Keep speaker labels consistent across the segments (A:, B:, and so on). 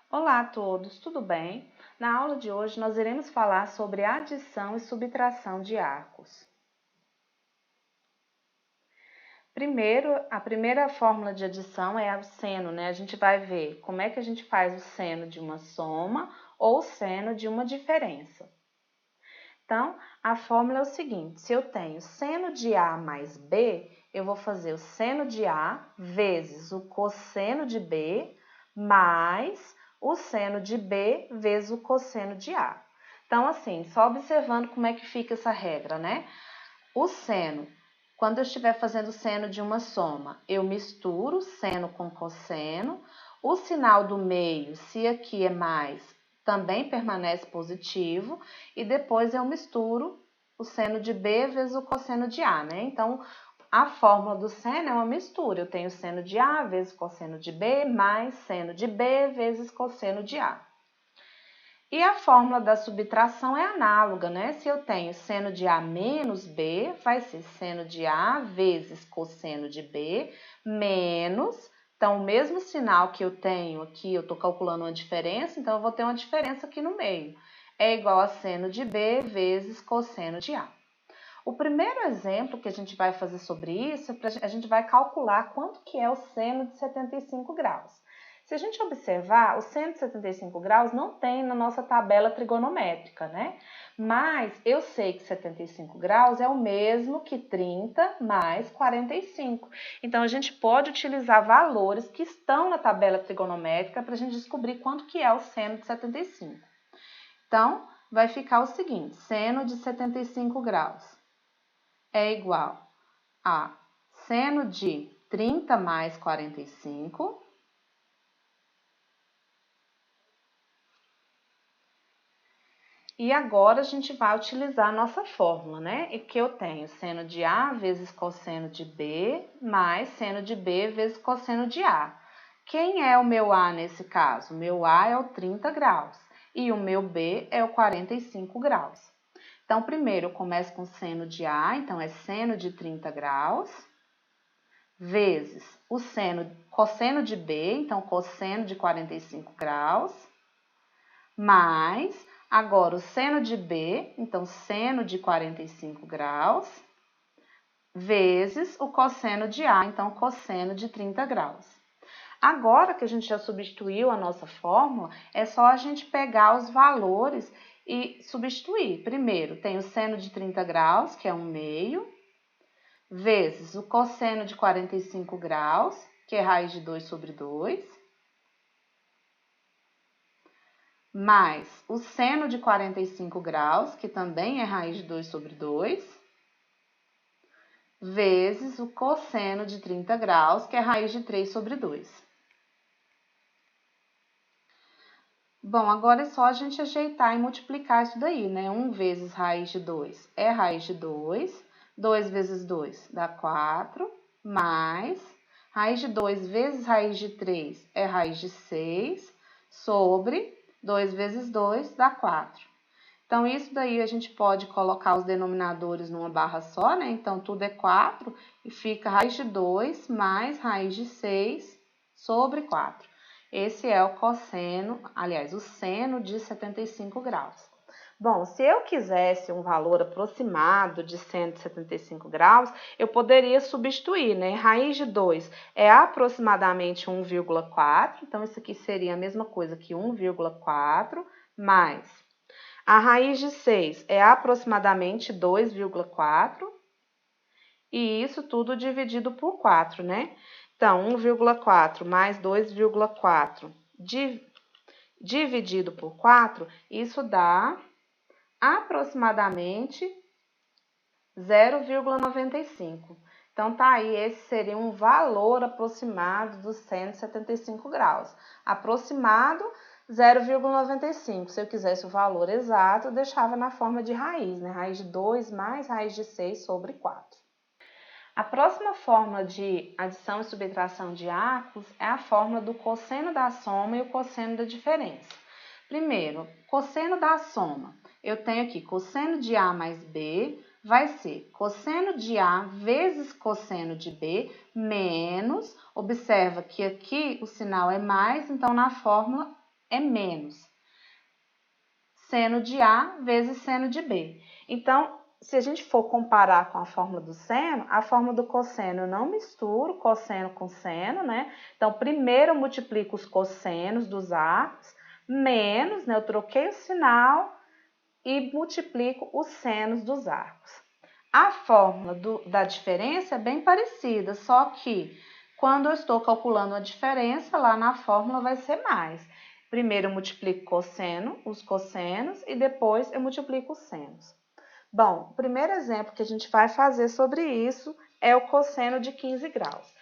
A: Olá a todos, tudo bem? Na aula de hoje nós iremos falar sobre adição e subtração de arcos. Primeiro, a primeira fórmula de adição é o seno, né? A gente vai ver como é que a gente faz o seno de uma soma ou o seno de uma diferença. Então, a fórmula é o seguinte: se eu tenho seno de A mais B, eu vou fazer o seno de A vezes o cosseno de B mais o seno de B vezes o cosseno de A. Então, assim, só observando como é que fica essa regra, né? O seno, quando eu estiver fazendo o seno de uma soma, eu misturo seno com cosseno. O sinal do meio, se aqui é mais, também permanece positivo. E depois eu misturo o seno de B vezes o cosseno de A, né? Então, a fórmula do seno é uma mistura. Eu tenho seno de A vezes cosseno de B mais seno de B vezes cosseno de A. E a fórmula da subtração é análoga, né? Se eu tenho seno de A menos B, vai ser seno de A vezes cosseno de B menos. Então, o mesmo sinal que eu tenho aqui, eu estou calculando uma diferença, então eu vou ter uma diferença aqui no meio. É igual a seno de B vezes cosseno de A. O primeiro exemplo que a gente vai fazer sobre isso, a gente vai calcular quanto que é o seno de 75 graus. Se a gente observar, o seno de 75 graus não tem na nossa tabela trigonométrica, né? Mas eu sei que 75 graus é o mesmo que 30 mais 45. Então, a gente pode utilizar valores que estão na tabela trigonométrica para a gente descobrir quanto que é o seno de 75. Então, vai ficar o seguinte: seno de 75 graus é igual a seno de 30 mais 45 e agora a gente vai utilizar a nossa fórmula, né? E que eu tenho seno de A vezes cosseno de B mais seno de B vezes cosseno de A. Quem é o meu A nesse caso? O meu A é o 30 graus e o meu B é o 45 graus. Então, primeiro eu começo com seno de A, então é seno de 30 graus, vezes o cosseno de B, então cosseno de 45 graus, mais agora o seno de B, então seno de 45 graus, vezes o cosseno de A, então cosseno de 30 graus. Agora que a gente já substituiu a nossa fórmula, é só a gente pegar os valores e substituir. Primeiro, tem o seno de 30 graus, que é 1/2, vezes o cosseno de 45 graus, que é raiz de 2 sobre 2, mais o seno de 45 graus, que também é raiz de 2 sobre 2, vezes o cosseno de 30 graus, que é raiz de 3 sobre 2. Bom, agora é só a gente ajeitar e multiplicar isso daí, né? 1 vezes raiz de 2 é raiz de 2, 2 vezes 2 dá 4, mais raiz de 2 vezes raiz de 3 é raiz de 6, sobre 2 vezes 2 dá 4. Então, isso daí a gente pode colocar os denominadores numa barra só, né? Então, tudo é 4 e fica raiz de 2 mais raiz de 6 sobre 4. Esse é o cosseno, aliás, o seno de 75 graus. Bom, se eu quisesse um valor aproximado de 175 graus, eu poderia substituir, né? Raiz de 2 é aproximadamente 1,4, então isso aqui seria a mesma coisa que 1,4, mais a raiz de 6 é aproximadamente 2,4, e isso tudo dividido por 4, né? Então, 1,4 mais 2,4 dividido por 4, isso dá aproximadamente 0,95. Então, tá aí, esse seria um valor aproximado dos 175 graus. Aproximado, 0,95. Se eu quisesse o valor exato, eu deixava na forma de raiz, né? Raiz de 2 mais raiz de 6 sobre 4. A próxima fórmula de adição e subtração de arcos é a fórmula do cosseno da soma e o cosseno da diferença. Primeiro, cosseno da soma. Eu tenho aqui cosseno de A mais B vai ser cosseno de A vezes cosseno de B menos, observa que aqui o sinal é mais, então na fórmula é menos seno de A vezes seno de B. Então, se a gente for comparar com a fórmula do seno, a fórmula do cosseno eu não misturo cosseno com seno, né? Então, primeiro eu multiplico os cossenos dos arcos, menos, né? Eu troquei o sinal e multiplico os senos dos arcos. A fórmula da diferença é bem parecida, só que quando eu estou calculando a diferença, lá na fórmula vai ser mais. Primeiro eu multiplico os cossenos e depois eu multiplico os senos. Bom, o primeiro exemplo que a gente vai fazer sobre isso é o cosseno de 15 graus.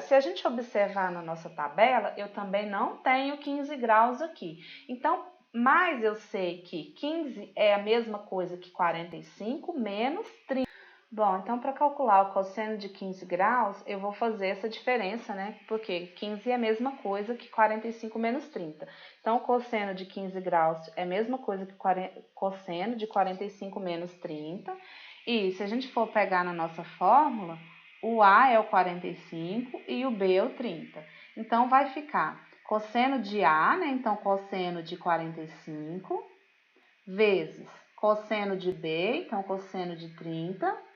A: Se a gente observar na nossa tabela, eu também não tenho 15 graus aqui. Então, mas eu sei que 15 é a mesma coisa que 45 menos 30. Bom, então para calcular o cosseno de 15 graus, eu vou fazer essa diferença, né? Porque 15 é a mesma coisa que 45 menos 30. Então, o cosseno de 15 graus é a mesma coisa que cosseno de 45 menos 30. E se a gente for pegar na nossa fórmula, o A é o 45 e o B é o 30. Então, vai ficar cosseno de A, né? Então, cosseno de 45 vezes cosseno de B, então cosseno de 30,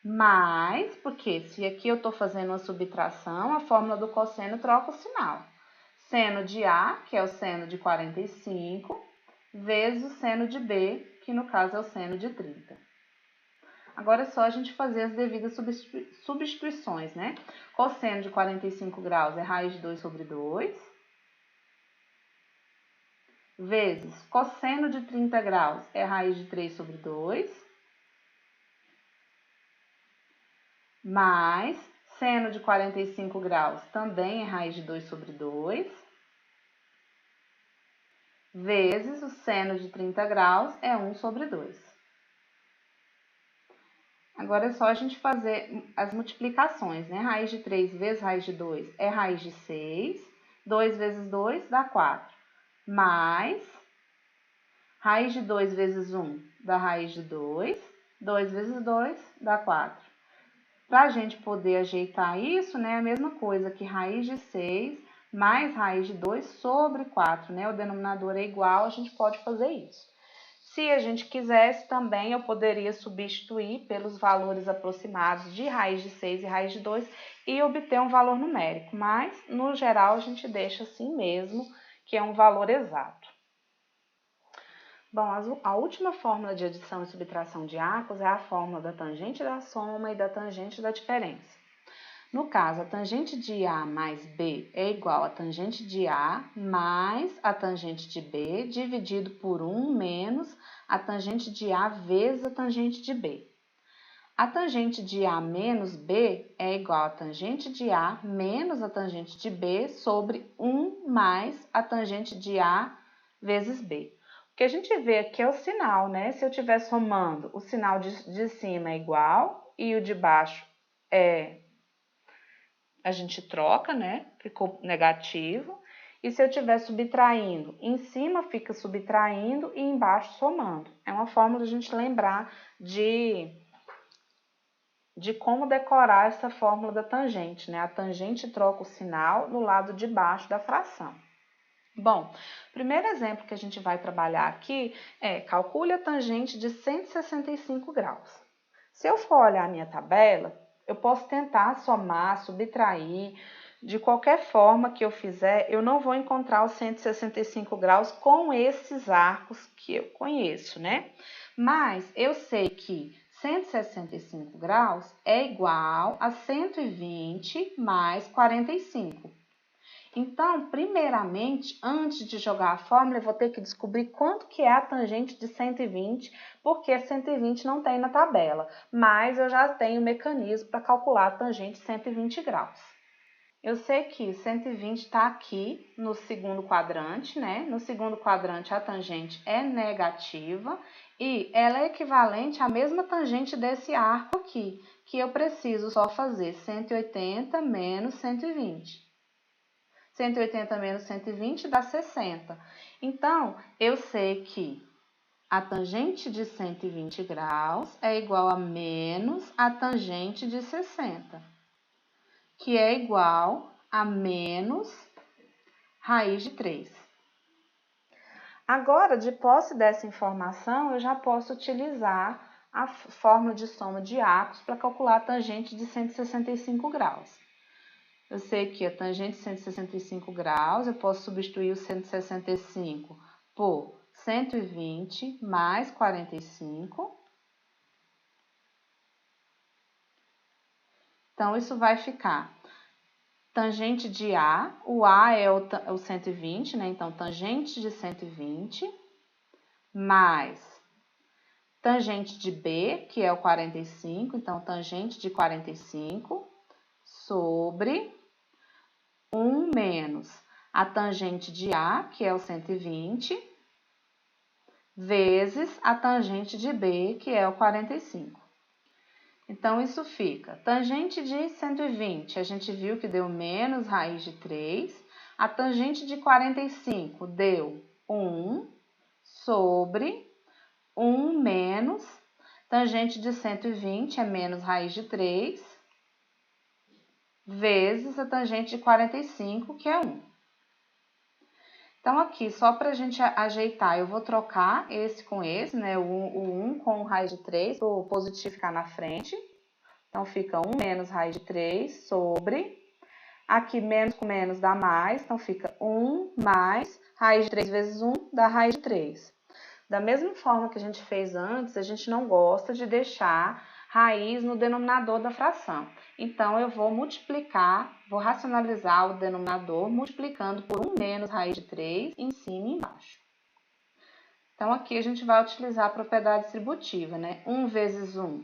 A: mais, porque se aqui eu estou fazendo uma subtração, a fórmula do cosseno troca o sinal. Seno de A, que é o seno de 45, vezes o seno de B, que no caso é o seno de 30. Agora é só a gente fazer as devidas substituições, né? Cosseno de 45 graus é raiz de 2 sobre 2, vezes cosseno de 30 graus é raiz de 3 sobre 2, mais seno de 45 graus também é raiz de 2 sobre 2, vezes o seno de 30 graus é 1 sobre 2. Agora é só a gente fazer as multiplicações, né? Raiz de 3 vezes raiz de 2 é raiz de 6, 2 vezes 2 dá 4, mais raiz de 2 vezes 1 dá raiz de 2, 2 vezes 2 dá 4. Para a gente poder ajeitar isso, né, é a mesma coisa que raiz de 6 mais raiz de 2 sobre 4, né? O denominador é igual, a gente pode fazer isso. Se a gente quisesse também, eu poderia substituir pelos valores aproximados de raiz de 6 e raiz de 2 e obter um valor numérico, mas, no geral, a gente deixa assim mesmo, que é um valor exato. Bom, a última fórmula de adição e subtração de arcos é a fórmula da tangente da soma e da tangente da diferença. No caso, a tangente de A mais B é igual a tangente de A mais a tangente de B dividido por 1 menos a tangente de A vezes a tangente de B. A tangente de A menos B é igual a tangente de A menos a tangente de B sobre 1 mais a tangente de A vezes B. O que a gente vê aqui é o sinal, né? Se eu estiver somando, o sinal de cima é igual e o de baixo a gente troca, né? Ficou negativo. E se eu estiver subtraindo, em cima fica subtraindo e embaixo somando. É uma forma de a gente lembrar de como decorar essa fórmula da tangente, né? A tangente troca o sinal no lado de baixo da fração. Bom, o primeiro exemplo que a gente vai trabalhar aqui é calcule a tangente de 165 graus. Se eu for olhar a minha tabela, eu posso tentar somar, subtrair, de qualquer forma que eu fizer, eu não vou encontrar os 165 graus com esses arcos que eu conheço, né? Mas eu sei que 165 graus é igual a 120 mais 45. Então, primeiramente, antes de jogar a fórmula, eu vou ter que descobrir quanto que é a tangente de 120, porque 120 não tem na tabela, mas eu já tenho o mecanismo para calcular a tangente de 120 graus. Eu sei que 120 está aqui no segundo quadrante, né? No segundo quadrante a tangente é negativa e ela é equivalente à mesma tangente desse arco aqui, que eu preciso só fazer 180 menos 120. 180 menos 120 dá 60. Então, eu sei que a tangente de 120 graus é igual a menos a tangente de 60, que é igual a menos raiz de 3. Agora, de posse dessa informação, eu já posso utilizar a fórmula de soma de arcos para calcular a tangente de 165 graus. Eu sei que a tangente de 165 graus, eu posso substituir o 165 por 120 mais 45. Então, isso vai ficar tangente de A, o A é o 120, né? Então, tangente de 120 mais tangente de B, que é o 45, então, tangente de 45 sobre 1 menos a tangente de A, que é o 120, vezes a tangente de B, que é o 45. Então, isso fica, tangente de 120, a gente viu que deu menos raiz de 3, a tangente de 45 deu 1 sobre 1 menos, tangente de 120 é menos raiz de 3, vezes a tangente de 45, que é 1. Então, aqui, só para a gente ajeitar, eu vou trocar esse com esse, né? O 1 com raiz de 3, para o positivo ficar na frente. Então, fica 1 menos raiz de 3 sobre... Aqui, menos com menos dá mais, então fica 1 mais raiz de 3 vezes 1 dá raiz de 3. Da mesma forma que a gente fez antes, a gente não gosta de deixar raiz no denominador da fração. Então, eu vou multiplicar, vou racionalizar o denominador multiplicando por 1 menos raiz de 3 em cima e embaixo. Então, aqui a gente vai utilizar a propriedade distributiva, né? 1 vezes 1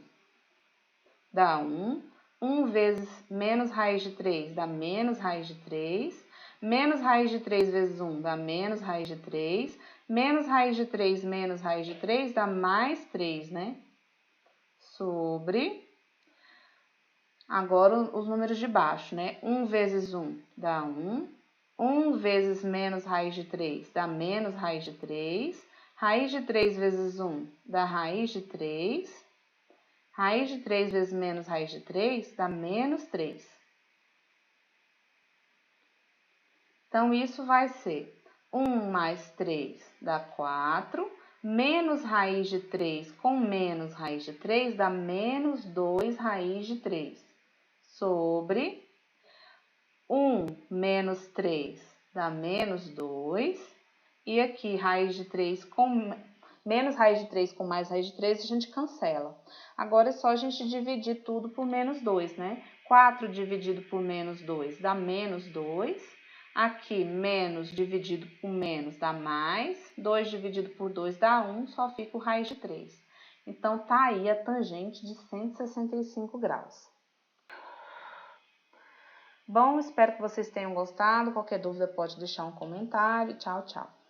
A: dá 1. 1 vezes menos raiz de 3 dá menos raiz de 3. Menos raiz de 3 vezes 1 dá menos raiz de 3. Menos raiz de 3 menos raiz de 3 dá mais 3, né? Sobre... Agora, os números de baixo, né? 1 vezes 1 dá 1. 1 vezes menos raiz de 3 dá menos raiz de 3. Raiz de 3 vezes 1 dá raiz de 3. Raiz de 3 vezes menos raiz de 3 dá menos 3. Então, isso vai ser 1 mais 3 dá 4. Menos raiz de 3 com menos raiz de 3 dá menos 2 raiz de 3. Sobre 1 menos 3 dá menos 2. E aqui, raiz de 3 com menos raiz de 3 com mais raiz de 3, a gente cancela. Agora é só a gente dividir tudo por menos 2, né? 4 dividido por menos 2 dá menos 2. Aqui, menos dividido por menos dá mais. 2 dividido por 2 dá 1, só fica o raiz de 3. Então, tá aí a tangente de 165 graus. Bom, espero que vocês tenham gostado. Qualquer dúvida pode deixar um comentário. Tchau, tchau.